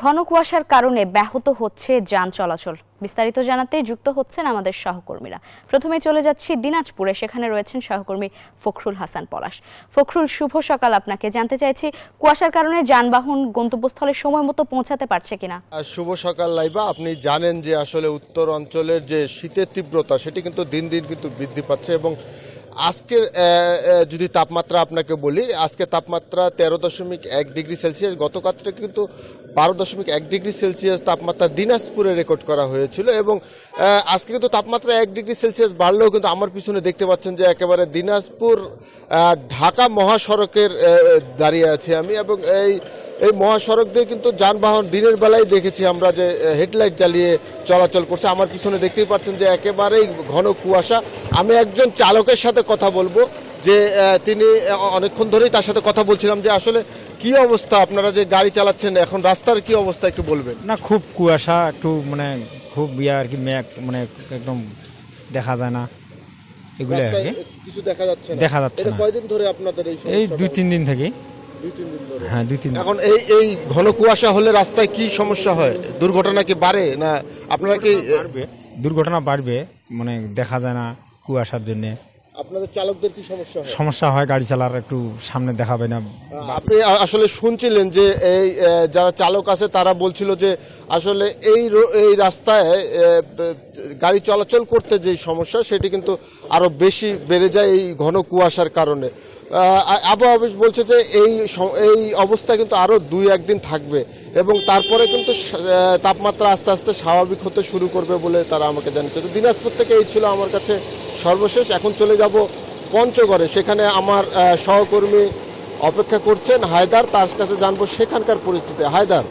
ঘন কুয়াশার কারণে ব্যাহত হচ্ছে যান চলাচল। বিস্তারিত জানাতে যুক্ত হচ্ছেন আমাদের সহকর্মীরা। প্রথমে চলে যাচ্ছি দিনাজপুরে, সেখানে রয়েছেন সহকর্মী ফখরুল হাসান পলাশ। ফখরুল, শুভ সকাল। আপনাকে জানতে চাইছি, কুয়াশার কারণে যানবাহন গন্তব্যস্থলে সময় মতো পৌঁছাতে পারছে কিনা? শুভ সকাল লাইবা। আপনি জানেন যে আসলে উত্তর অঞ্চলের যে শীতের তীব্রতা সেটি কিন্তু দিন দিন কিন্তু বৃদ্ধি পাচ্ছে এবং আজকের যদি তাপমাত্রা আপনাকে বলি, আজকে তাপমাত্রা 13.1 ডিগ্রি সেলসিয়াস, গতকালটা কিন্তু 12.1 ডিগ্রি সেলসিয়াস তাপমাত্রা দিনাজপুরে রেকর্ড করা হয়েছিল এবং আজকে কিন্তু তাপমাত্রা 1 ডিগ্রি সেলসিয়াস বাড়লেও কিন্তু আমার পিছনে দেখতে পাচ্ছেন যে একেবারে দিনাজপুর ঢাকা মহাসড়কের দাঁড়িয়ে আছি আমি এবং এই মহাসড়ক দিয়ে কিন্তু যানবাহন দিনের বেলায় দেখেছি আমরা যে হেডলাইট জ্বালিয়ে চলাচল করছে। আমার পিছনে দেখতেই পাচ্ছেন যে একেবারেই ঘন কুয়াশা। আমি একজন চালকের সাথে কথা বলবো যে তিনি অনেকক্ষণ ধরেই তার সাথে কথা বলছিলাম যে আসলে কি অবস্থা, আপনারা যে গাড়ি চালাচ্ছেন এখন রাস্তার কি অবস্থা একটু বলবেন। না, খুব কুয়াশা, একটু মানে খুব আর কি মেঘ, মানে একদম দেখা যায় না, এগুলো কিছু দেখা যাচ্ছে না। এটা কয়দিন ধরে আপনাদের এই 2-3 দিন থেকে? 2-3 দিন ধরে। হ্যাঁ, 2-3 দিন। এখন এই ঘন কুয়াশা হলে রাস্তায় কি সমস্যা হয়? দুর্ঘটনা কি বাড়ে না? আপনারা কি দুর্ঘটনা বাড়বে, মানে দেখা যায় না কুয়াশার জন্য। আপনাদের চালকদের কি সমস্যা হয়? সমস্যা হয়, গাড়ি চালার একটু সামনে দেখাবে না। আপনি আসলে শুনছিলেন যে এই যারা চালক আছে তারা বলছিল যে আসলে এই রাস্তায় গাড়ি চলাচল করতে যে সমস্যা সেটি কিন্তু আরো বেশি বেড়ে যায় এই ঘন কুয়াশার কারণে। আবহাওয়া অফিস বলছে যে এই অবস্থা কিন্তু আরো 2-1 দিন থাকবে এবং তারপরে কিন্তু তাপমাত্রা আস্তে আস্তে স্বাভাবিক হতে শুরু করবে বলে তারা আমাকে জানিয়েছে। তো দিনাজপুর থেকে এই ছিল আমার কাছে সর্বশেষ। এখন চলে যাব পঞ্চগড়ে, সেখানে আমার সহকর্মী অপেক্ষা করছেন হায়দার, তার কাছে জানবো সেখানকার পরিস্থিতি। হায়দার।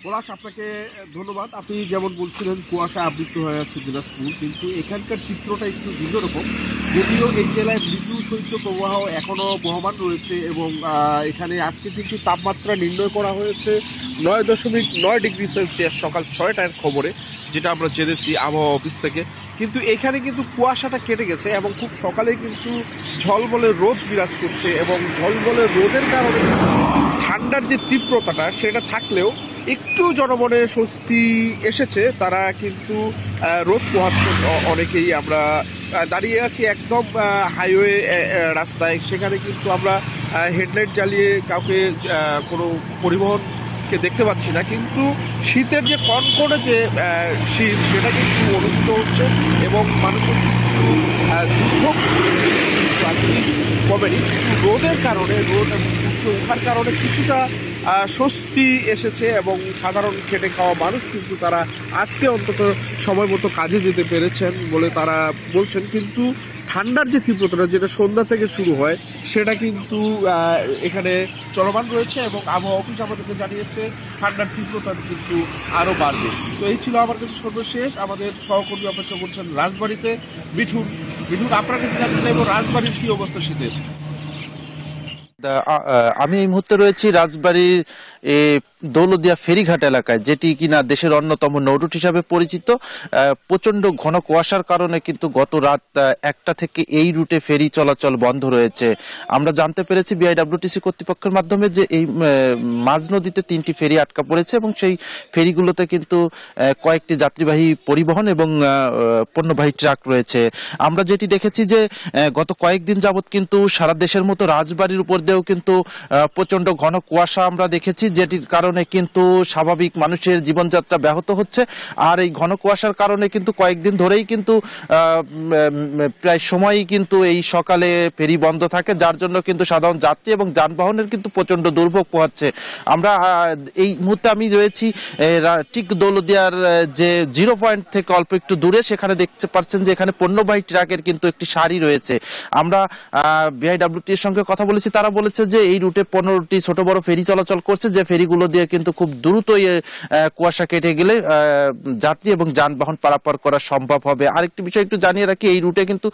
পলাশ, আপনাকে ধন্যবাদ। আপনি যেমন বলছিলেন কুয়াশা আবৃত হয়ে আছে দিনাজপুর, কিন্তু এখানকার চিত্রটা একটু ভিন্ন রকম। যদিও এই জেলায় মৃদু শৈত্য প্রবাহ এখনও বহমান রয়েছে এবং এখানে আজকে কিন্তু তাপমাত্রা নির্ণয় করা হয়েছে 9.9 ডিগ্রি সেলসিয়াস সকাল 6টার খবরে, যেটা আমরা জেনেছি আবহাওয়া অফিস থেকে। কিন্তু এখানে কিন্তু কুয়াশাটা কেটে গেছে এবং খুব সকালে কিন্তু ঝলমলে রোদ বিরাজ করছে এবং ঝলমলে রোদের কারণে ঠান্ডার যে তীব্রতাটা সেটা থাকলেও একটু জনমনে স্বস্তি এসেছে। তারা কিন্তু রোদ পোহাচ্ছেন অনেকেই। আমরা দাঁড়িয়ে আছি একদম হাইওয়ে রাস্তায়, সেখানে কিন্তু আমরা হেডলাইট জ্বালিয়ে কাউকে কোনো পরিবহনকে দেখতে পাচ্ছি না, কিন্তু শীতের যে কনকনে যে শীত সেটা কিন্তু অনুভূত হচ্ছে এবং মানুষের দুর্ভোগ কমেনি। রোদের কারণে, রোদ এবং সূর্য ওঠার কারণে কিছুটা স্বস্তি এসেছে এবং সাধারণ খেটে খাওয়া মানুষ কিন্তু তারা আজকে অন্তত সময় মতো কাজে যেতে পেরেছেন বলে তারা বলছেন। কিন্তু ঠান্ডার যে তীব্রতাটা, যেটা সন্ধ্যা থেকে শুরু হয়, সেটা কিন্তু এখানে চলমান রয়েছে এবং আবহাওয়া অফিস আমাদেরকে জানিয়েছে ঠান্ডার তীব্রতা কিন্তু আরও বাড়বে। তো এই ছিল আমার কাছে সর্বশেষ। আমাদের সহকর্মী অপেক্ষা করছেন রাজবাড়িতে। মিঠুন, আপনার কাছে জানতে চাইব রাজবাড়ির কি অবস্থা শীতের? আমি এই মুহূর্তে রয়েছি রাজবাড়ির দৌলদিয়া ফেরিঘাট এলাকায়, যেটি কিনা দেশের অন্যতম নৌরুট হিসাবে পরিচিত। প্রচন্ড ঘন কুয়াশার কারণে কিন্তু গত রাত 1টা থেকে এই রুটে ফেরি চলাচল বন্ধ রয়েছে। আমরা জানতে পেরেছি বিআইডব্লিউটিসি কর্তৃপক্ষের মাধ্যমে যে এই মাঝ নদীতে 3টি ফেরি আটকা পড়েছে এবং সেই ফেরিগুলোতে কিন্তু কয়েকটি যাত্রীবাহী পরিবহন এবং পণ্যবাহী ট্রাক রয়েছে। আমরা যেটি দেখেছি যে গত কয়েকদিন যাবৎ কিন্তু সারা দেশের মতো রাজবাড়ির উপর দিয়েও কিন্তু প্রচন্ড ঘন কুয়াশা আমরা দেখেছি, যেটির কারণে কিন্তু স্বাভাবিক মানুষের জীবনযাত্রা ব্যাহত হচ্ছে। আর এই ঘন কুয়াশার কারণে কিন্তু কয়েকদিন ধরেই কিন্তু প্রায় সময়ই কিন্তু এই সকালে ফেরি বন্ধ থাকে, যার জন্য কিন্তু সাধারণ যাত্রী এবং যানবাহনের কিন্তু প্রচন্ড দুর্ভোগ পোহাচ্ছে। আমরা এই মুহূর্তে আমি রয়েছি ঠিক দৌলদিয়ার যে 0 পয়েন্ট থেকে অল্প একটু দূরে, সেখানে দেখতে পাচ্ছেন যে এখানে পণ্যবাহী ট্রাকের কিন্তু একটি সারি রয়েছে। আমরা বিআইডব্লিউটির সঙ্গে কথা বলেছি, তারা বলেছে যে এই রুটে 15টি ছোট বড় ফেরি চলাচল করছে, যে ফেরিগুলো দিয়ে দিয়ে কিন্তু খুব দ্রুত কুয়াশা কেটে গেলে যাত্রী এবং যানবাহন পারাপার করা সম্ভব হবে। আরেকটি বিষয় একটু জানিয়ে রাখি, এই রুটে কিন্তু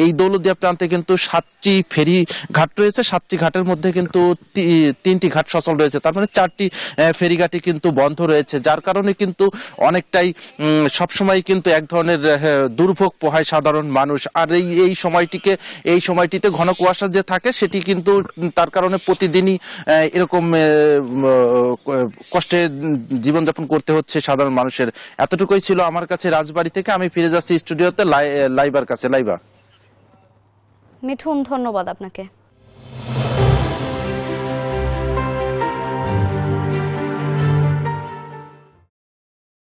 এই দৌলতদিয়া প্রান্তে কিন্তু 7টি ফেরি ঘাট রয়েছে। 7টি ঘাটের মধ্যে কিন্তু 3টি ঘাট সচল রয়েছে, তার মানে 4টি ফেরিঘাটই কিন্তু বন্ধ রয়েছে, যার কারণে কিন্তু অনেকটাই সবসময় কিন্তু এক ধরনের দুর্ভোগ পোহায় সাধারণ মানুষ। আর এই সময়টিতে ঘন কুয়াশা যে থাকে সেটি কিন্তু তার কারণে প্রতিদিনই এরকম কষ্টে জীবনযাপন করতে হচ্ছে সাধারণ মানুষের। এতটুকুই ছিল আমার কাছে রাজবাড়ী থেকে। আমি ফিরে যাচ্ছি স্টুডিওতে লাইবার কাছে। লাইবা। মিঠুন, ধন্যবাদ আপনাকে।